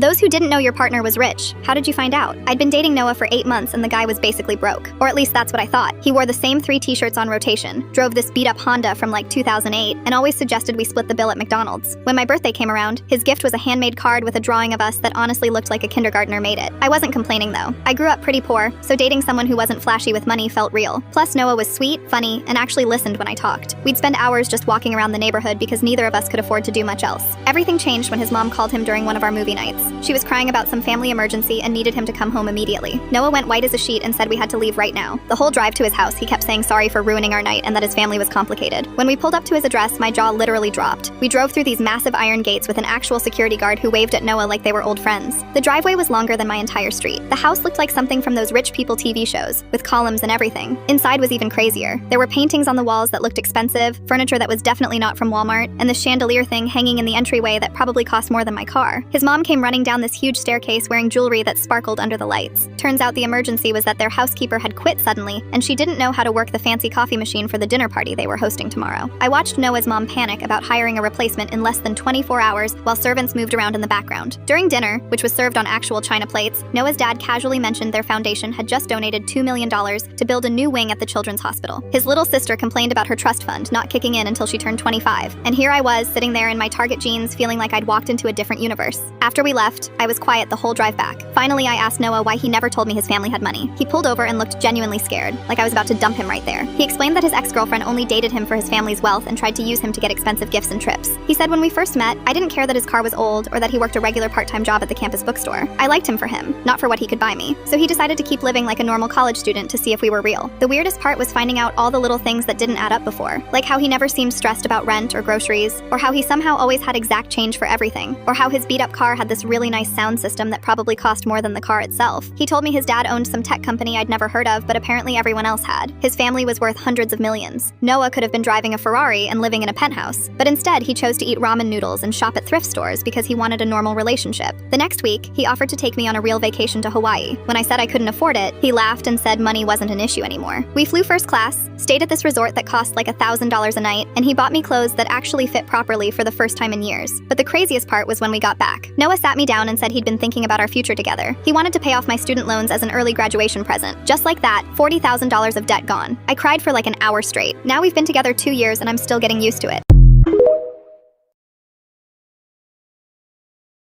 those who didn't know your partner was rich, how did you find out? I'd been dating Noah for 8 months and the guy was basically broke. Or at least that's what I thought. He wore the same 3 t-shirts on rotation, drove this beat-up Honda from like 2008, and always suggested we split the bill at McDonald's. When my birthday came around, his gift was a handmade card with a drawing of us that honestly looked like a kindergartner made it. I wasn't complaining though. I grew up pretty poor, so dating someone who wasn't flashy with money felt real. Plus Noah was sweet, funny, and actually listened when I talked. We'd spend hours just walking around the neighborhood because neither of us could afford to do much else. Everything changed when his mom called him during one of our movie nights. She was crying about some family emergency and needed him to come home immediately. Noah went white as a sheet and said we had to leave right now. The whole drive to his house, he kept saying sorry for ruining our night and that his family was complicated. When we pulled up to his address, my jaw literally dropped. We drove through these massive iron gates with an actual security guard who waved at Noah like they were old friends. The driveway was longer than my entire street. The house looked like something from those rich people TV shows, with columns and everything. Inside was even crazier. There were paintings on the walls that looked expensive, furniture that was definitely not from Walmart, and the chandelier thing hanging in the entryway that probably cost more than my car. His mom came running down this huge staircase wearing jewelry that sparkled under the lights. Turns out the emergency was that their housekeeper had quit suddenly, and she didn't know how to work the fancy coffee machine for the dinner party they were hosting tomorrow. I watched Noah's mom panic about hiring a replacement in less than 24 hours while servants moved around in the background. During dinner, which was served on actual china plates, Noah's dad casually mentioned their foundation had just donated $2 million to build a new wing at the children's hospital. His little sister complained about her trust fund not kicking in until she turned 25, and here I was sitting there in my Target jeans feeling like I'd walked into a different universe. After we left, I was quiet the whole drive back. Finally, I asked Noah why he never told me his family had money. He pulled over and looked genuinely scared, like I was about to dump him right there. He explained that his ex-girlfriend only dated him for his family's wealth and tried to use him to get expensive gifts and trips. He said when we first met, I didn't care that his car was old or that he worked a regular part-time job at the campus bookstore. I liked him for him, not for what he could buy me. So he decided to keep living like a normal college student to see if we were real. The weirdest part was finding out all the little things that didn't add up before, like how he never seemed stressed about rent or groceries, or how he somehow always had exact change for everything, or how his beat-up car had this really nice sound system that probably cost more than the car itself. He told me his dad owned some tech company I'd never heard of, but apparently everyone else had. His family was worth hundreds of millions. Noah could have been driving a Ferrari and living in a penthouse, but instead he chose to eat ramen noodles and shop at thrift stores because he wanted a normal relationship. The next week, he offered to take me on a real vacation to Hawaii. When I said I couldn't afford it, he laughed and said money wasn't an issue anymore. We flew first class, stayed at this resort that cost like $1,000 a night, and he bought me clothes that actually fit properly for the first time in years. But the craziest part was when we got back. Noah sat me down and said he'd been thinking about our future together. He wanted to pay off my student loans as an early graduation present. Just like that, $40,000 of debt gone. I cried for like an hour straight. Now we've been together 2 years and I'm still getting used to it.